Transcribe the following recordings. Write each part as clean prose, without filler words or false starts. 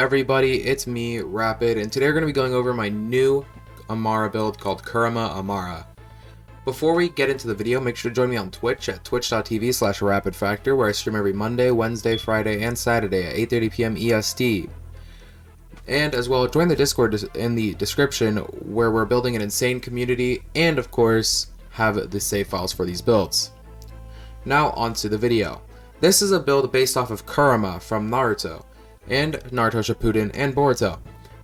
everybody, it's me, Rapid, and today we're going to be going over my new Amara build called Kurama Amara. Before we get into the video, make sure to join me on Twitch at twitch.tv/RapidFactor, where I stream every Monday, Wednesday, Friday, and Saturday at 8:30 p.m. EST. And as well, join the Discord in the description, where we're building an insane community, and of course, have the save files for these builds. Now onto the video. This is a build based off of Kurama from Naruto, and Naruto Shippuden and Boruto.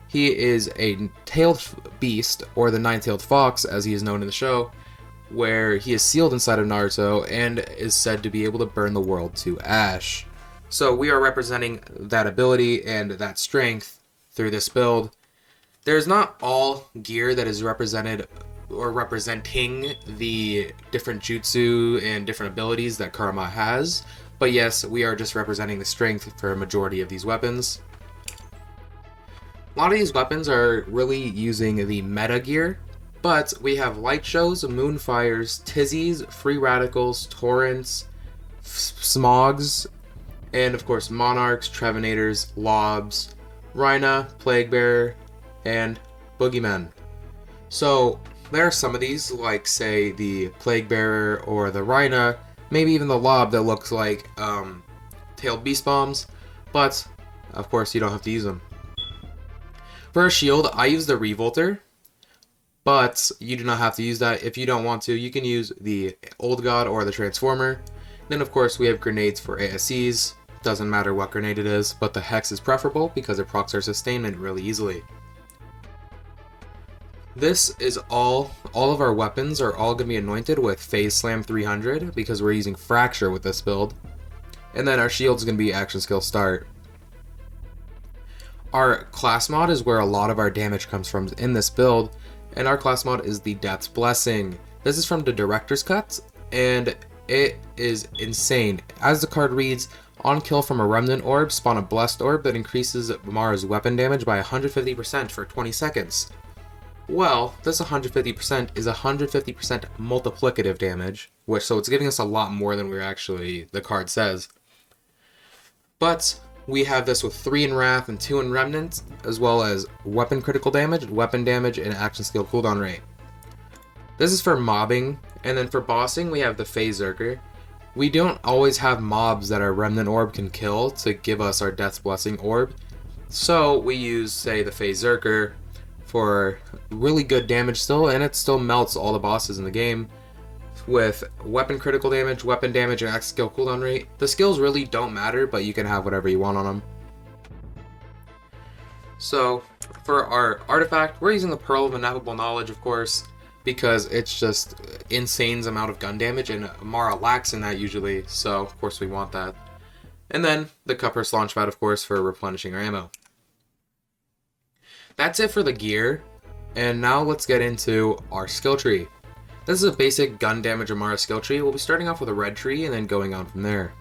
He is a tailed beast, or the nine-tailed fox as he is known in the show, where he is sealed inside of Naruto and is said to be able to burn the world to ash. So we are representing that ability and that strength through this build. There's not all gear that is represented or representing the different jutsu and different abilities that Kurama has, but yes, we are just representing the strength for a majority of these weapons. A lot of these weapons are really using the meta gear, but we have light shows, moonfires, tizzies, free radicals, torrents, smogs, and of course monarchs, trevenators, lobs, rhina, plague bearer, and boogeymen. So there are some of these, like say the plague bearer or the rhina, maybe even the lob that looks like tailed beast bombs, but of course you don't have to use them. For a shield, I use the Revolter, but you do not have to use that. If you don't want to, you can use the Old God or the Transformer. Then of course we have grenades for ASCs. Doesn't matter what grenade it is, but the Hex is preferable because it procs our sustainment really easily. This is all of our weapons are all going to be anointed with Phase Slam 300 because we're using Fracture with this build. And then our shield is going to be Action Skill Start. Our class mod is where a lot of our damage comes from in this build, and our class mod is the Death's Blessing. This is from the Director's Cut, and it is insane. As the card reads, on kill from a Remnant Orb, spawn a Blessed Orb that increases Amara's weapon damage by 150% for 20 seconds. Well, this 150% is 150% multiplicative damage, so it's giving us a lot more than the card says. But we have this with 3 in Wrath and 2 in Remnant, as well as weapon critical damage, weapon damage, and action skill cooldown rate. This is for mobbing, and then for bossing we have the Phase Zerker. We don't always have mobs that our Remnant Orb can kill to give us our Death's Blessing Orb, so we use, say, the Phase Zerker for really good damage still, and it still melts all the bosses in the game with weapon critical damage, weapon damage, and action skill cooldown rate. The skills really don't matter, but you can have whatever you want on them. So for our artifact, we're using the Pearl of Ineffable Knowledge, of course, because it's just insane amount of gun damage, and Amara lacks in that usually, so of course we want that. And then the Cuphead's Launchpad, of course, for replenishing our ammo. That's it for the gear, and now let's get into our skill tree. This is a basic gun damage Amara skill tree. We'll be starting off with a red tree and then going on from there.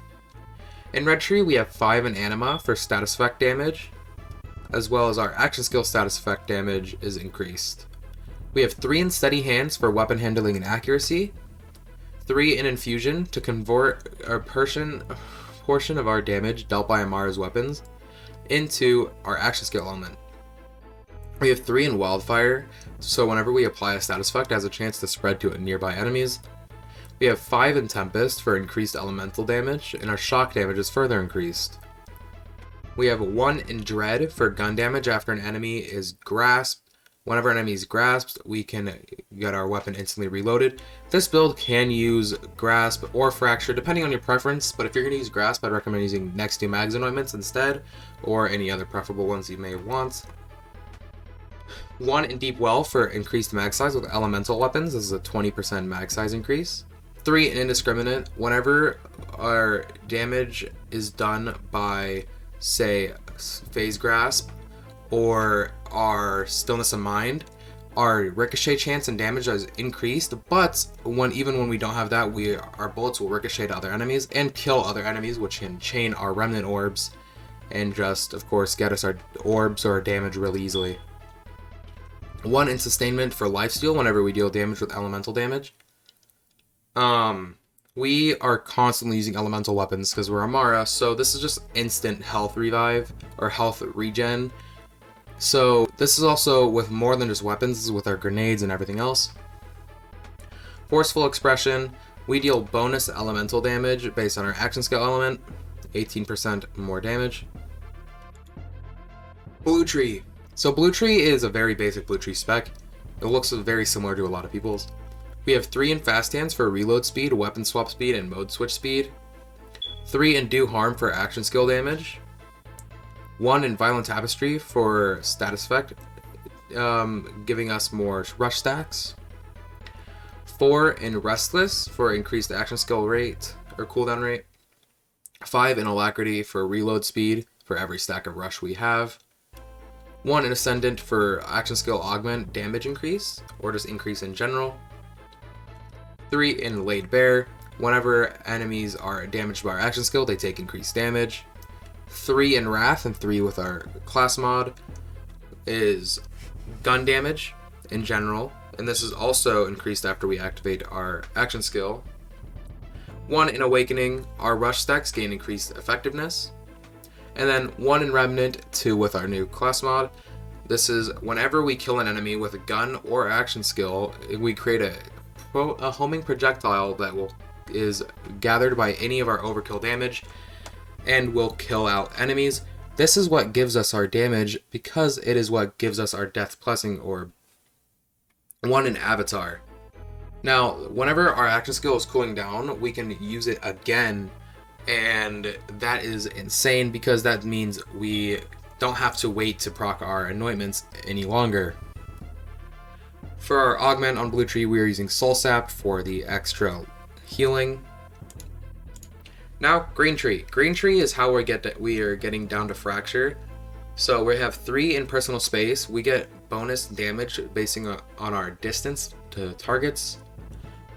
In red tree we have 5 in anima for status effect damage, as well as our action skill status effect damage is increased. We have 3 in steady hands for weapon handling and accuracy, 3 in infusion to convert a portion of our damage dealt by Amara's weapons into our action skill element. We have 3 in Wildfire, so whenever we apply a status effect, it has a chance to spread to nearby enemies. We have 5 in Tempest for increased elemental damage, and our shock damage is further increased. We have 1 in Dread for gun damage after an enemy is grasped. Whenever an enemy is grasped, we can get our weapon instantly reloaded. This build can use Grasp or Fracture, depending on your preference, but if you're going to use Grasp, I'd recommend using Next to Mags Anointments instead, or any other preferable ones you may want. 1 in Deep Well for increased mag size with elemental weapons. This is a 20% mag size increase. 3 in Indiscriminate. Whenever our damage is done by, say, Phase Grasp or our Stillness of Mind, our ricochet chance and damage is increased, but even when we don't have that, our bullets will ricochet to other enemies and kill other enemies, which can chain our Remnant Orbs and just, of course, get us our orbs or our damage really easily. 1 in Sustainment for Lifesteal whenever we deal damage with elemental damage. We are constantly using elemental weapons because we're Amara, so this is just instant health revive, or health regen. So this is also with more than just weapons, this is with our grenades and everything else. Forceful Expression, we deal bonus elemental damage based on our action skill element, 18% more damage. Blue Tree. So Blue Tree is a very basic Blue Tree spec. It looks very similar to a lot of people's. We have 3 in Fast Hands for reload speed, weapon swap speed, and mode switch speed. 3 in Do Harm for action skill damage. 1 in Violent Tapestry for status effect, giving us more rush stacks. 4 in Restless for increased action skill rate, or cooldown rate. 5 in Alacrity for reload speed for every stack of rush we have. 1 in Ascendant for action skill augment damage increase, or just increase in general. 3 in Laid Bare, whenever enemies are damaged by our action skill, they take increased damage. 3 in Wrath, and 3 with our class mod is gun damage in general, and this is also increased after we activate our action skill. 1 in Awakening, our rush stacks gain increased effectiveness. And then 1 in Remnant, 2 with our new class mod. This is whenever we kill an enemy with a gun or action skill, we create a homing projectile that is gathered by any of our overkill damage and will kill out enemies. This is what gives us our damage because it is what gives us our death blessing, or 1 in Avatar. Now, whenever our action skill is cooling down, we can use it again, and that is insane because that means we don't have to wait to proc our anointments any longer. For our augment on Blue Tree, we are using Soul Sap for the extra healing. Now, Green Tree. Green Tree is how we are getting down to Fracture. So we have 3 in Personal Space. We get bonus damage basing on our distance to targets.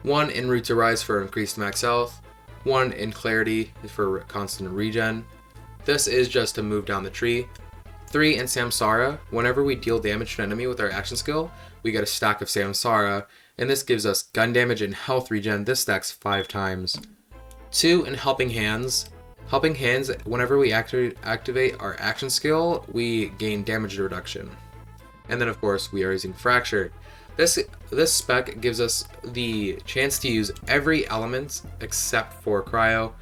1 in Root to Rise for increased max health. 1 in Clarity for constant regen. This is just to move down the tree. 3 in Samsara. Whenever we deal damage to an enemy with our action skill, we get a stack of Samsara, and this gives us gun damage and health regen. This stacks 5 times. 2 in Helping Hands. Helping Hands, whenever we activate our action skill, we gain damage reduction. And then of course we are using Fracture. This spec gives us the chance to use every element except for Cryo.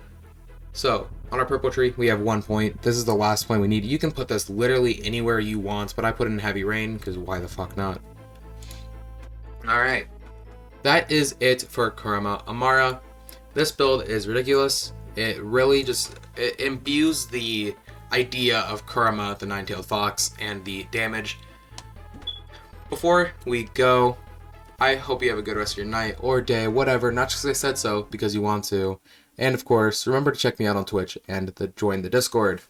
So on our purple tree we have 1 point. This is the last point we need. You can put this literally anywhere you want, but I put it in Heavy Rain because why the fuck not? Alright, that is it for Kurama Amara. This build is ridiculous. It really it imbues the idea of Kurama, the nine-tailed fox, and the damage. Before we go, I hope you have a good rest of your night or day, whatever, not just because I said so, because you want to. And of course, remember to check me out on Twitch and join the Discord.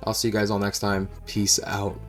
I'll see you guys all next time. Peace out.